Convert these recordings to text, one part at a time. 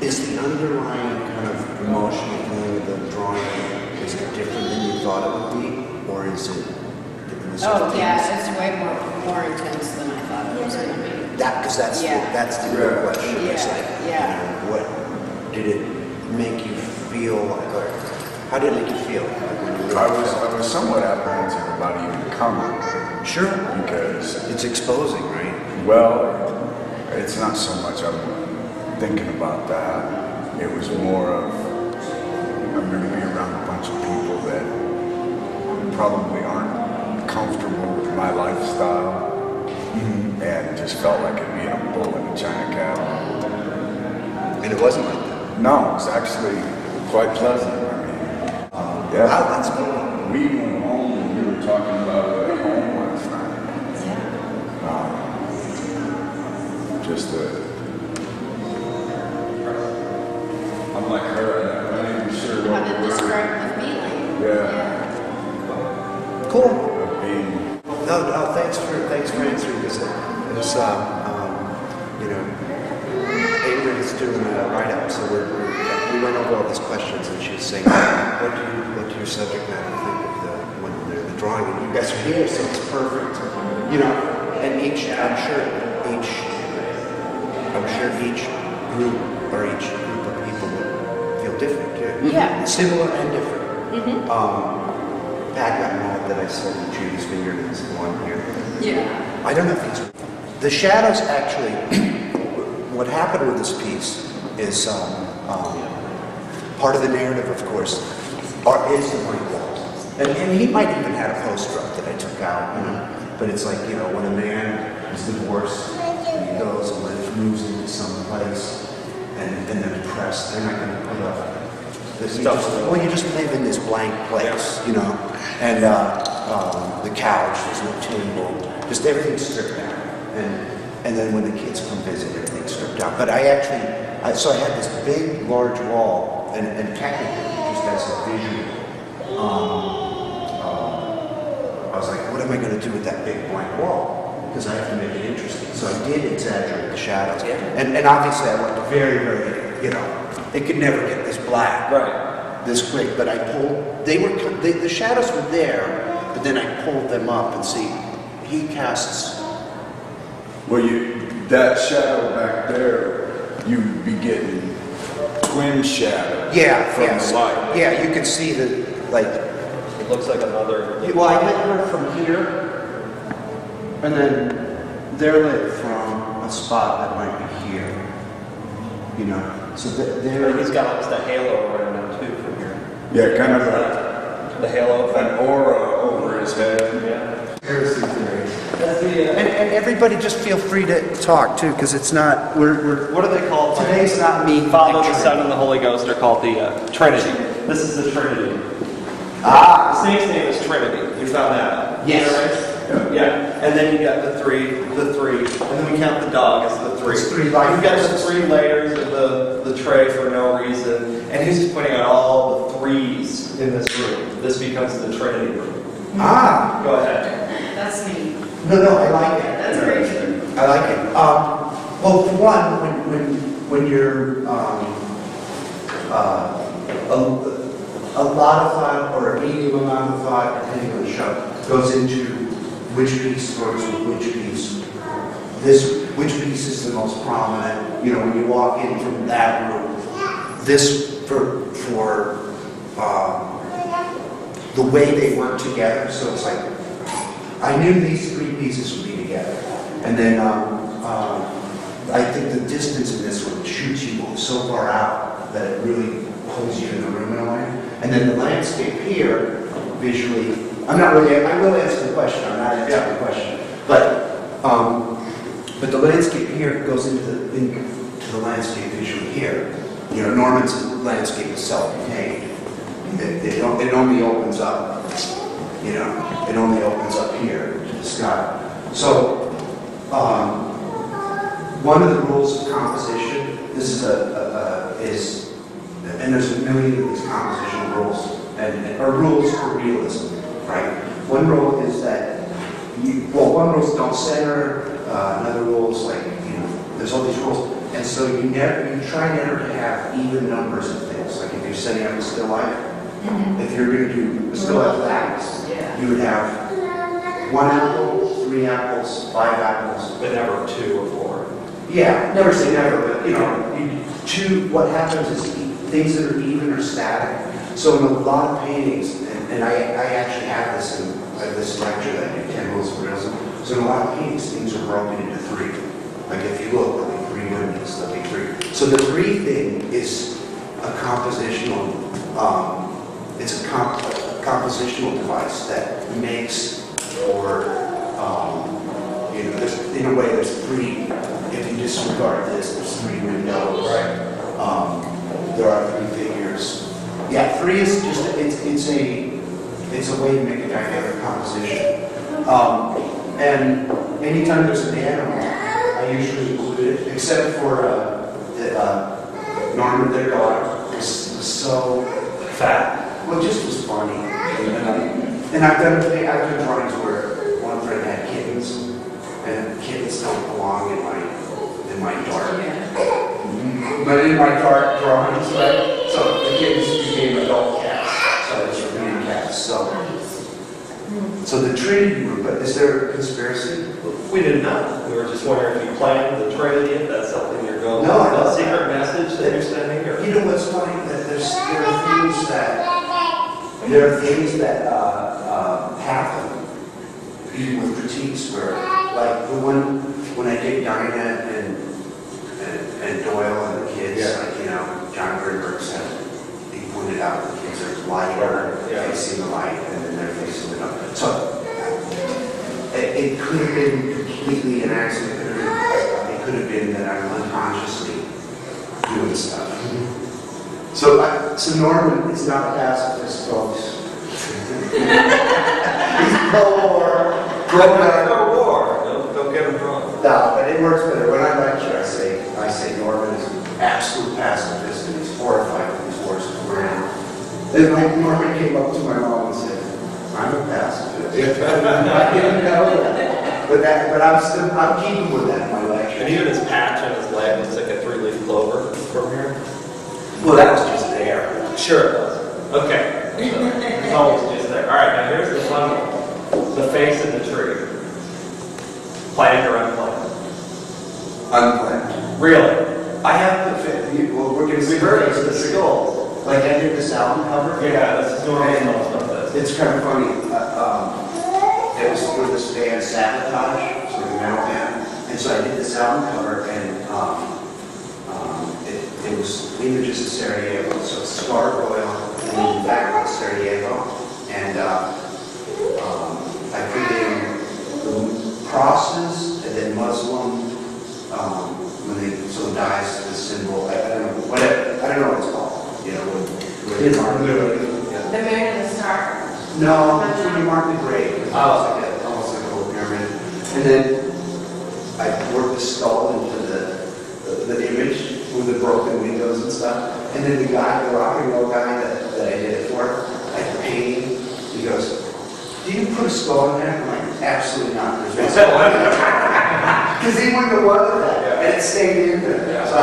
is the underlying kind of emotional feeling of the drawing, is it different than you thought it would be, or is it? Oh yeah, it's way more intense than I thought it was going to be. Because that's the real question. Yeah. It's like, you know, what did it make you feel like, or how did it make you feel? Like when you I was somewhat apprehensive about even coming. Sure. Because it's exposing, right? Well, it's not so much I'm thinking about that. It was more of I'm going to be around a bunch of people that probably aren't comfortable with my lifestyle, and just felt like it being a bull in a china cabinet. And it wasn't like that? No, it was actually quite pleasant. I mean, yeah. Wow, that's cool. We went home and we were talking about it at home last night. Just unlike her, I'm not even sure How to describe the feeling. Yeah. Cool. Of being. No, thanks for answering this. It was, you know, Adrian is doing a write-up, so we went over all these questions, and she was saying, what do your subject matter think of when they're the drawing? And you guys are here, so it's perfect. You know, and I'm sure each group or each group of people will feel different too. Yeah. Similar and different. Pat got mad that I said he chewed his finger in this one here. Yeah. I don't know if these. The shadows actually. What happened with this piece is part of the narrative, of course, is the blank walls, and he might even have a post-truck that I took out, you know. But it's like, you know, when a man is divorced, and he goes and moves into some place, and they're depressed, they're not going to put up. You just live in this blank place, you know, and the couch, there's no table, just everything's stripped down, and then when the kids come visit, everything's stripped out. But I had this big, large wall, and technically, just as a visual, I was like, what am I going to do with that big blank wall? Because I have to make it interesting. So I did exaggerate the shadows, and obviously I went very, very, you know. It could never get this black, this quick. But I pulled. The shadows were there, but then I pulled them up and see. He casts. Well, that shadow back there, you'd be getting twin shadow. Yeah, from the light. Yeah, you can see the like. It looks like another. Well, I lit her from here, and then they're lit from a spot that might be here. You know. So he's got almost a halo around him too from here. Yeah, kind of the halo, an aura over his head. Yeah. Heresy theory. And everybody just feel free to talk too, because it's not. We're what are they called? Today's not me. Father, the Son, and the Holy Ghost are called the Trinity. This is the Trinity. Ah. The snake's name is Trinity. You found that out? Yes. Yeah. And then you got the three, and then we count the dog as the three. It's three You've got the 3 layers of the tray for no reason, and he's just putting out all the 3s in this room. This becomes the Trinity room. Ah. Go ahead. That's me. No, I like it. That's great. I like it. Well, for one, when you're a lot of thought or a medium amount of thought, depending on the show, goes into which piece works with which piece. Which piece is the most prominent? You know, when you walk in from that room, this for the way they work together. So it's like I knew these 3 pieces would be together, and then I think the distance in this one shoots you so far out that it really pulls you in the room in a way. And then the landscape here, visually, I will answer the question. I'm not answering the question, but the landscape here goes into the landscape visually here. You know, Norman's landscape is self-contained. It only opens up. You know, it only opens up here to the sky. So, one of the rules of composition. This is and there's a million of these composition rules or rules for realism, right? One rule is that one rule is don't center. Another rule is like, you know, there's all these rules. And so you try never to have even numbers of things. Like if you're setting up a still life, if you're going to do a still life like Yeah. you would have 1 apple, 3 apples, 5 apples. But never 2 or 4. Yeah, never say never, but what happens is things that are even are static. So in a lot of paintings, and I actually have this in this lecture that I do, 10 rules of realism. So in a lot of paintings, things are broken into 3. Like if you look, there'll be 3 windows, there'll be 3. So the 3 thing is a compositional, it's a compositional device that makes for, in a way there's 3, if you disregard this, there's 3 windows. Right. There are 3 figures. Yeah, 3 is just, it's a way to make a dynamic composition. And anytime there's an animal, I usually include it, except for Norman, their daughter, was so Fat. well, it just was funny. And I've done drawings where one friend had kittens, and kittens don't belong in my dark. But in my dark drawings, right? So the kittens became adult cats. So it's repeating cats. So the Trinity group, but is there a conspiracy? We didn't know. We were just wondering if you planned the Trinity, if that's something you're going No, I with. A don't. secret message that you're sending? Or? You know what's funny? That there are things that happen even with critiques where, like the one when I did Dinah and Doyle and the kids, like John Greenberg said, he pointed out the kids are lighter, facing the light, and then they're facing the dark. So it could have been completely an accident. It could have been that I'm unconsciously doing stuff. So Norman is not a pacifist, folks. He's pro-war. Pro-war. Don't get him wrong. No, but it works better. When I lecture, I say Norman is an absolute pacifist, and he's horrified that these wars were in. Then Norman came up to my mom and said, "I'm a pacifist." I didn't know that. But I'm keeping with that in my lecture. And even his patch on his leg looks like a 3-leaf clover from here. Well, that was just there. Sure it does. Okay. So, it's always just there. All right, now here's the fun one. The face of the tree. Planned or unplanned? Unplanned. Really? I have to fit. Well, we're going to see Reverse the skull. Like I did this album cover. Yeah, this is normally known about this. It's kind of funny. It was for this band Sabotage, so the metal band, and so I did this album cover, and it was images of Sarajevo, so scarred oil, and then background Sarajevo, and I put in the crosses, and then Muslim, when someone dies, the symbol. I don't know what it's called. The moon and the star. No, it's when you mark the grave. Almost like a little pyramid. And then I worked the skull into the image with the broken windows and stuff. And then the rock and roll guy that I did it for, like the painting, he goes, "Do you put a skull in there?" I'm like, "Absolutely not." Because he wouldn't have wanted that, and it stayed in there. So I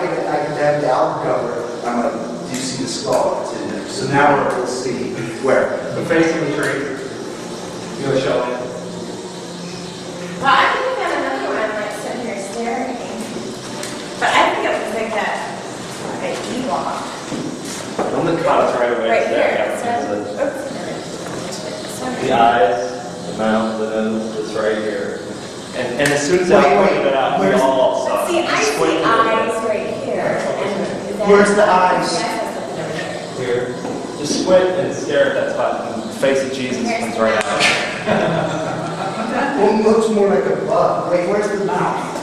can have the album cover. I'm like, "Do you see the skull? It's in there." So now we'll see where. The face of the tree. You want to show me? Well, I think we got another one like sitting here staring. But I think it was like that E-block. I'm going to cut it right away. Right here. Yeah, It says, yeah. oops. The eyes, the mouth, the nose, it's right here. And as soon as I pointed it out, we all saw it. See, I Just see squint eyes right here. Where's the eyes? here. Just squint and stare at that spot, and the face of Jesus comes right out. Well, it looks more like a bug. Wait, where's the mouth?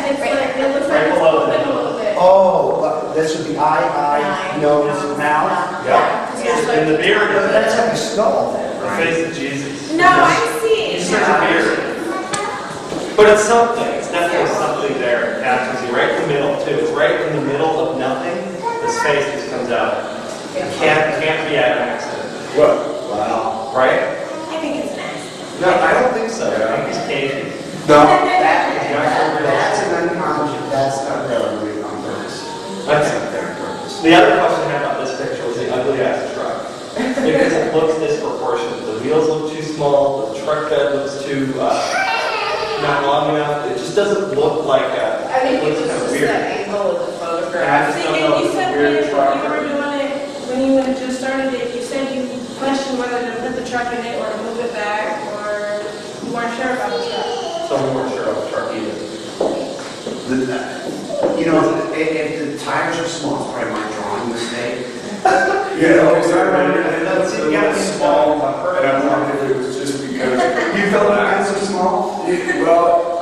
It's like, it looks like Right it's below open that. a little bit. Oh, that should be eye, nose, mouth. Yeah. And the beard But is that's like a skull then, the right? face of Jesus. No, I see. It's just a beard. But it's something. It's definitely something there. It catches you right in the middle, too. It's right in the middle of nothing. This face just comes out. It can't be an accident. What? Wow. Right? I think it's an accident. No, I don't think so. I think it's cagey. That's an unconscious, that's not really on purpose. That's not there on purpose. The other question I had about this picture was the ugly ass truck. Because it looks disproportionate. The wheels look too small, the truck bed looks too, not long enough. It just doesn't look like a, I think it it looks was kind of just weird. that angle of the And I photograph. just don't know You if it's a said weird truck. when you were doing it, when you would have just started it, you said you questioned whether to put the truck in it or move it back, or you weren't sure about the truck. So we weren't sure about the truck either. You know, if the tires are small, it's probably my drawing mistake. Yeah, because I remember It doesn't seem to get small. and I wondered if it was just because. You felt like it was so small? Well, I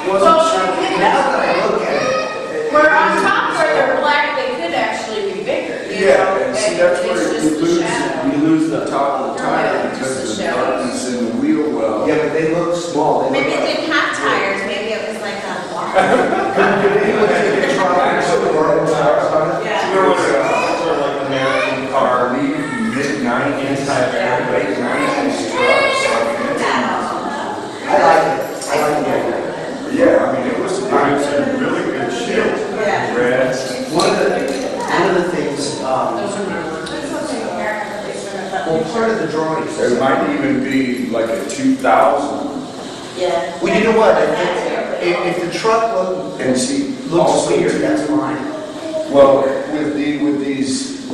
wasn't sure. Now that I look at it. Where on top where they're black, they could actually be bigger. You know? Yeah, and see, that's It's where just you the lose, shadow. you lose the top of the tire Yeah, because just of the the shadow. darkness in the wheel well. Yeah, but they look small. They Maybe look it like- didn't have tires, maybe it was like a block. Could anyone take a truck and put the road tires on it? Yeah. There was a sort of like American car, Mid-90s, anti-American. late 90s trucks. I like it. I like it. Yeah, I mean, it was in really good shape. Yeah. Reds. One of the things, well, part of the drawings. There might even be like a 2000. Yeah. Well, you know what? If the truck And see, looks also weird, too- that's fine. Well, with these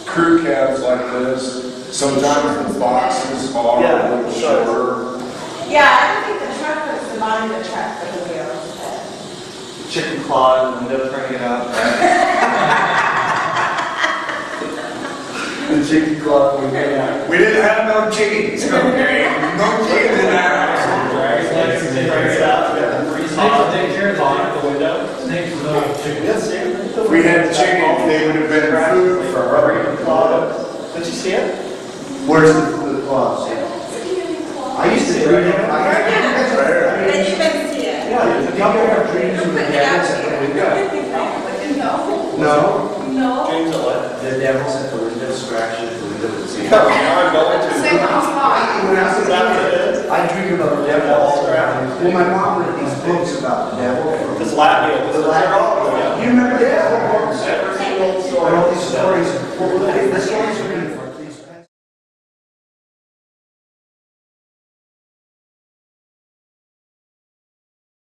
crew cabs like this, sometimes the boxes are a little shorter. Yeah, I don't think the truck was the body of the truck for the wheels. chicken claw and window turning it up. The chicken club, we didn't have no chickens, okay? No chickens in that house. If we had chickens, they would have been food for her. Did you see it? Where's the claws? I used to dream. Then you can see it. Yeah, did you ever have dreams with the devils at the window? No? No. Dreams of what? The devils at the window, scratching at the window and seeing. Now I'm going to. Same house. When I was a That's what it kid, is. I dreamed about the devil all around. Well, my mom read these books about the devil. This Latvia, this is You remember that? Every single And story. all these stories. The stories are beautiful.